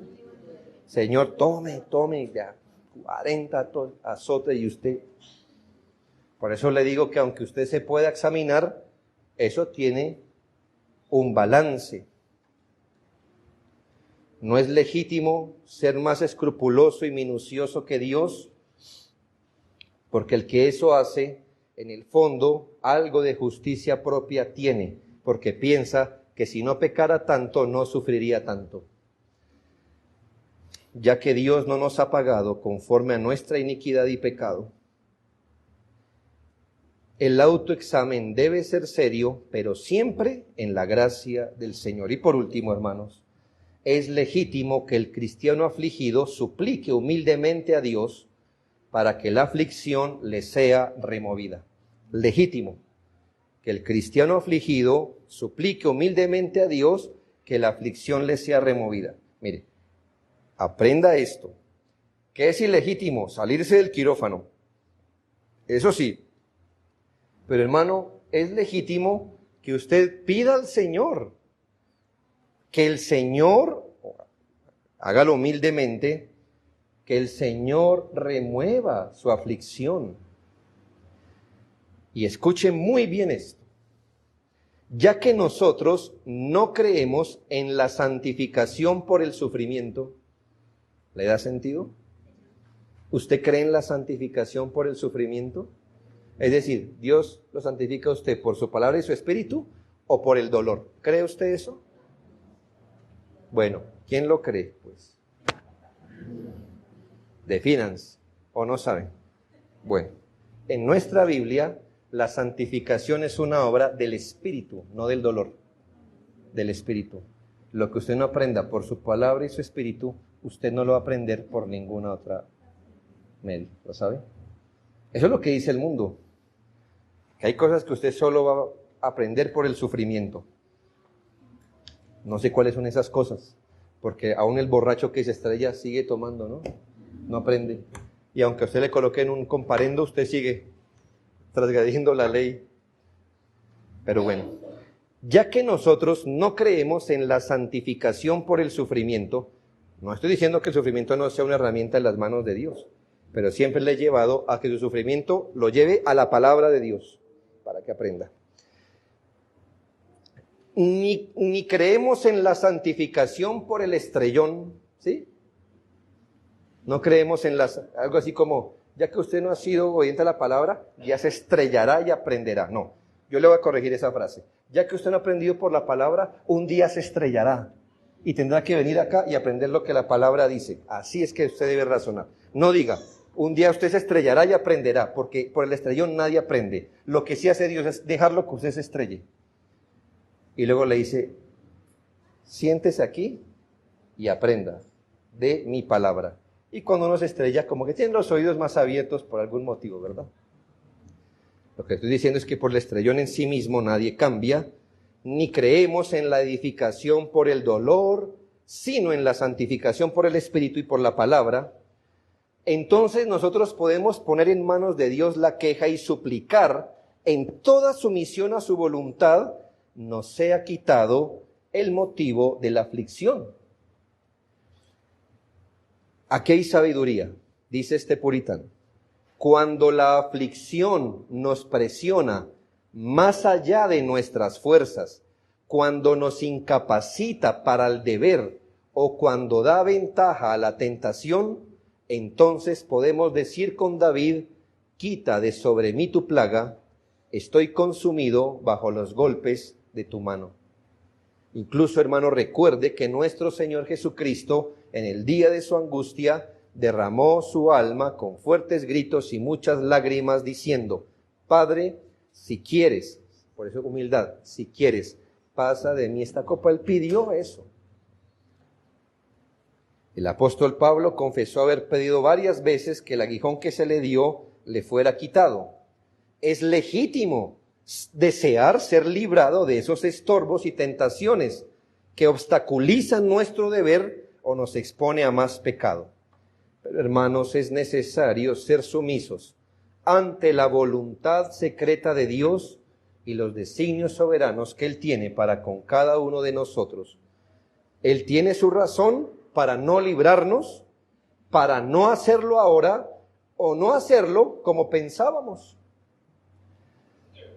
Señor, tome ya 40 azotes y usted. Por eso le digo que aunque usted se pueda examinar, eso tiene un balance. No es legítimo ser más escrupuloso y minucioso que Dios, porque el que eso hace, en el fondo, algo de justicia propia tiene, porque piensa que si no pecara tanto, no sufriría tanto. Ya que Dios no nos ha pagado conforme a nuestra iniquidad y pecado, el autoexamen debe ser serio, pero siempre en la gracia del Señor. Y por último, hermanos, es legítimo que el cristiano afligido suplique humildemente a Dios para que la aflicción le sea removida. Legítimo que el cristiano afligido suplique humildemente a Dios que la aflicción le sea removida. Mire, aprenda esto, que es ilegítimo salirse del quirófano. Eso sí, pero hermano, es legítimo que usted pida al Señor, que el Señor, hágalo humildemente, que el Señor remueva su aflicción. Y escuche muy bien esto. Ya que nosotros no creemos en la santificación por el sufrimiento, ¿le da sentido? ¿Usted cree en la santificación por el sufrimiento? Es decir, ¿Dios lo santifica a usted por su palabra y su espíritu o por el dolor? ¿Cree usted eso? Bueno, ¿quién lo cree? Pues defínanse, o no saben. Bueno, en nuestra Biblia, la santificación es una obra del Espíritu, no del dolor, del Espíritu. Lo que usted no aprenda por su palabra y su Espíritu, usted no lo va a aprender por ninguna otra medio, ¿lo sabe? Eso es lo que dice el mundo, que hay cosas que usted solo va a aprender por el sufrimiento. No sé cuáles son esas cosas, porque aún el borracho que se estrella sigue tomando, ¿no? No aprende. Y aunque a usted le coloquen un comparendo, usted sigue transgrediendo la ley. Pero bueno, ya que nosotros no creemos en la santificación por el sufrimiento, No estoy diciendo que el sufrimiento no sea una herramienta en las manos de Dios, pero siempre le he llevado a que su sufrimiento lo lleve a la palabra de Dios, para que aprenda. Ni creemos en la santificación por el estrellón, ¿sí? No creemos en algo así como, ya que usted no ha sido obediente a la palabra, ya se estrellará y aprenderá. No, yo le voy a corregir esa frase. Ya que usted no ha aprendido por la palabra, un día se estrellará y tendrá que venir acá y aprender lo que la palabra dice. Así es que usted debe razonar. No diga, un día usted se estrellará y aprenderá, porque por el estrellón nadie aprende. Lo que sí hace Dios es dejarlo que usted se estrelle. Y luego le dice, siéntese aquí y aprenda de mi palabra. Y cuando uno se estrella, como que tiene los oídos más abiertos por algún motivo, ¿verdad? Lo que estoy diciendo es que por el estrellón en sí mismo nadie cambia, ni creemos en la edificación por el dolor, sino en la santificación por el Espíritu y por la palabra. Entonces nosotros podemos poner en manos de Dios la queja y suplicar en toda sumisión a su voluntad, nos sea quitado el motivo de la aflicción. Aquí hay sabiduría, dice este puritano. Cuando la aflicción nos presiona más allá de nuestras fuerzas, cuando nos incapacita para el deber o cuando da ventaja a la tentación, entonces podemos decir con David, quita de sobre mí tu plaga, estoy consumido bajo los golpes de tu mano. Incluso, hermano, recuerde que nuestro Señor Jesucristo, en el día de su angustia, derramó su alma con fuertes gritos y muchas lágrimas, diciendo, Padre, si quieres, por eso humildad, si quieres, pasa de mí esta copa. Él pidió eso. El apóstol Pablo confesó haber pedido varias veces que el aguijón que se le dio le fuera quitado. Es legítimo desear ser librado de esos estorbos y tentaciones que obstaculizan nuestro deber o nos expone a más pecado. Pero, hermanos, es necesario ser sumisos ante la voluntad secreta de Dios y los designios soberanos que Él tiene para con cada uno de nosotros. Él tiene su razón para no librarnos, para no hacerlo ahora o no hacerlo como pensábamos.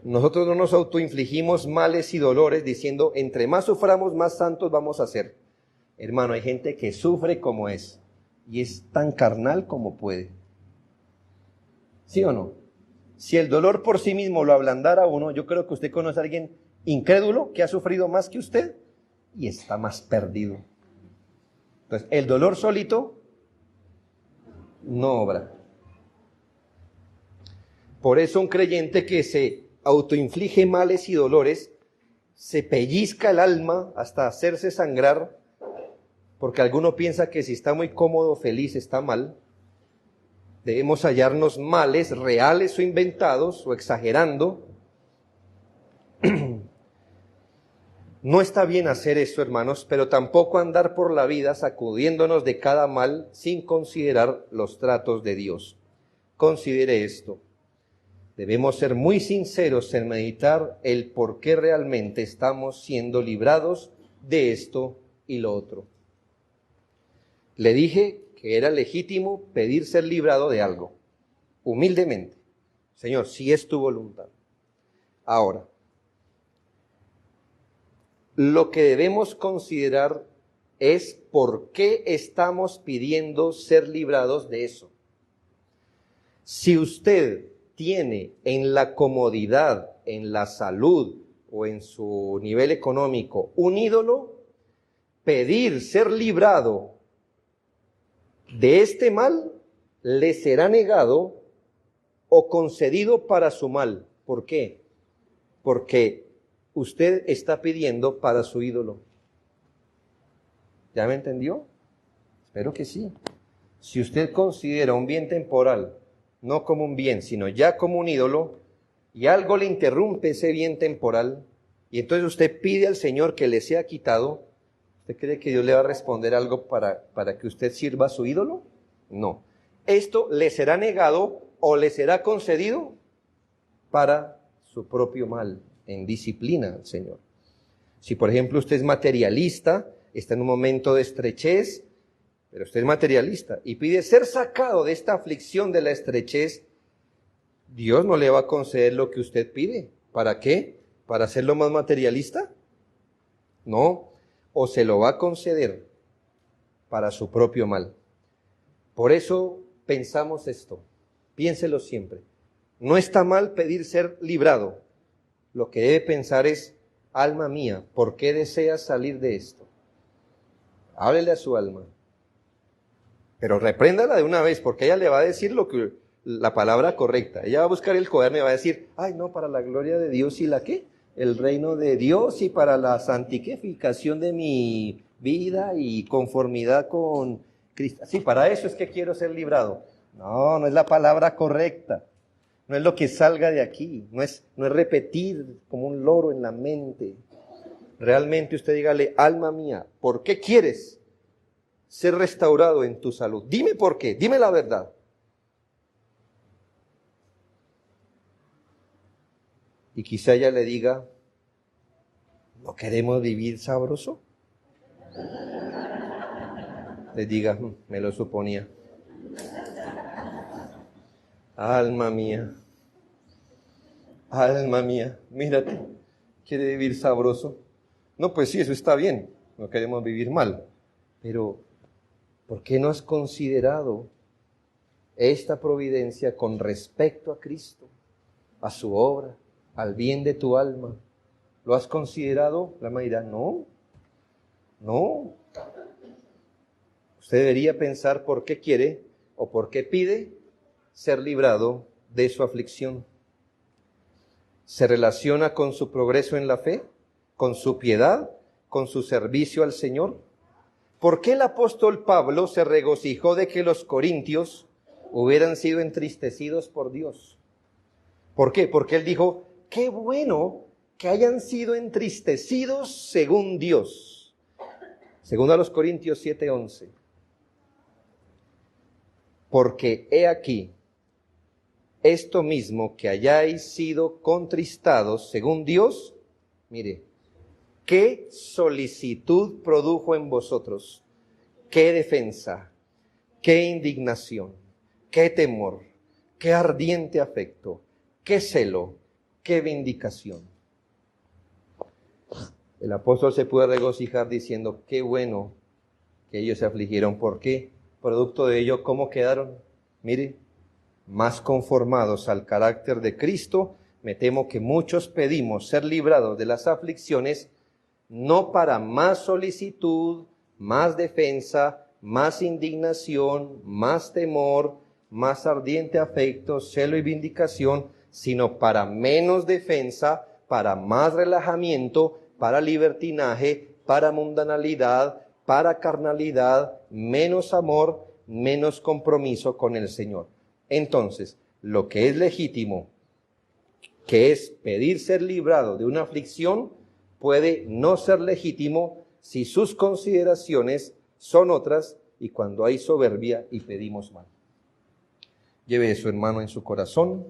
Nosotros no nos autoinfligimos males y dolores diciendo, entre más suframos, más santos vamos a ser. Hermano, hay gente que sufre como es y es tan carnal como puede. ¿Sí o no? Si el dolor por sí mismo lo ablandara a uno, yo creo que usted conoce a alguien incrédulo que ha sufrido más que usted y está más perdido. Entonces, el dolor solito no obra. Por eso un creyente que se autoinflige males y dolores, se pellizca el alma hasta hacerse sangrar, porque alguno piensa que si está muy cómodo, feliz, está mal. Debemos hallarnos males reales o inventados o exagerando. No está bien hacer eso, hermanos, pero tampoco andar por la vida sacudiéndonos de cada mal sin considerar los tratos de Dios. Considere esto. Debemos ser muy sinceros en meditar el por qué realmente estamos siendo librados de esto y lo otro. Le dije que era legítimo pedir ser librado de algo, humildemente. Señor, si es tu voluntad. Ahora, lo que debemos considerar es por qué estamos pidiendo ser librados de eso. Si usted tiene en la comodidad, en la salud o en su nivel económico un ídolo, pedir ser librado de este mal le será negado o concedido para su mal. ¿Por qué? Porque usted está pidiendo para su ídolo. ¿Ya me entendió? Espero que sí. Si usted considera un bien temporal no como un bien, sino ya como un ídolo, y algo le interrumpe ese bien temporal, y entonces usted pide al Señor que le sea quitado, ¿usted cree que Dios le va a responder algo para que usted sirva a su ídolo? No. Esto le será negado o le será concedido para su propio mal, en disciplina al Señor. Si, por ejemplo, usted es materialista, está en un momento de estrechez, pero usted es materialista y pide ser sacado de esta aflicción de la estrechez, Dios no le va a conceder lo que usted pide. ¿Para qué? ¿Para hacerlo más materialista? No, o se lo va a conceder para su propio mal. Por eso pensamos esto, piénselo siempre. No está mal pedir ser librado. Lo que debe pensar es, alma mía, ¿por qué deseas salir de esto? Háblele a su alma. Pero repréndala de una vez, porque ella le va a decir la palabra correcta. Ella va a buscar el cuaderno y va a decir, ay no, para la gloria de Dios y la qué, el reino de Dios y para la santificación de mi vida y conformidad con Cristo. Sí, para eso es que quiero ser librado. No, no es la palabra correcta. No es lo que salga de aquí. No es repetir como un loro en la mente. Realmente usted dígale, alma mía, ¿por qué quieres ser restaurado en tu salud? Dime por qué, dime la verdad. Y quizá ella le diga, ¿no queremos vivir sabroso? Le diga, me lo suponía. Alma mía, mírate, ¿quiere vivir sabroso? No, pues sí, eso está bien, no queremos vivir mal, pero ¿por qué no has considerado esta providencia con respecto a Cristo, a su obra, al bien de tu alma? ¿Lo has considerado? La alma dirá, no. Usted debería pensar por qué quiere o por qué pide ser librado de su aflicción. ¿Se relaciona con su progreso en la fe, con su piedad, con su servicio al Señor? ¿Por qué el apóstol Pablo se regocijó de que los corintios hubieran sido entristecidos por Dios? ¿Por qué? Porque él dijo, qué bueno que hayan sido entristecidos según Dios. Segundo a los Corintios 7:11. Porque he aquí, esto mismo que hayáis sido contristados según Dios, mire, qué solicitud produjo en vosotros, qué defensa, qué indignación, qué temor, qué ardiente afecto, qué celo, qué vindicación. El apóstol se puede regocijar diciendo, qué bueno que ellos se afligieron. ¿Por qué? Producto de ello, ¿cómo quedaron? Mire, más conformados al carácter de Cristo. Me temo que muchos pedimos ser librados de las aflicciones, no para más solicitud, más defensa, más indignación, más temor, más ardiente afecto, celo y vindicación, sino para menos defensa, para más relajamiento, para libertinaje, para mundanalidad, para carnalidad, menos amor, menos compromiso con el Señor. Entonces, lo que es legítimo, que es pedir ser librado de una aflicción, puede no ser legítimo si sus consideraciones son otras y cuando hay soberbia y pedimos mal. Lleve eso, hermano, en su corazón,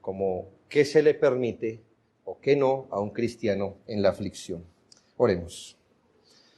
como qué se le permite o qué no a un cristiano en la aflicción. Oremos.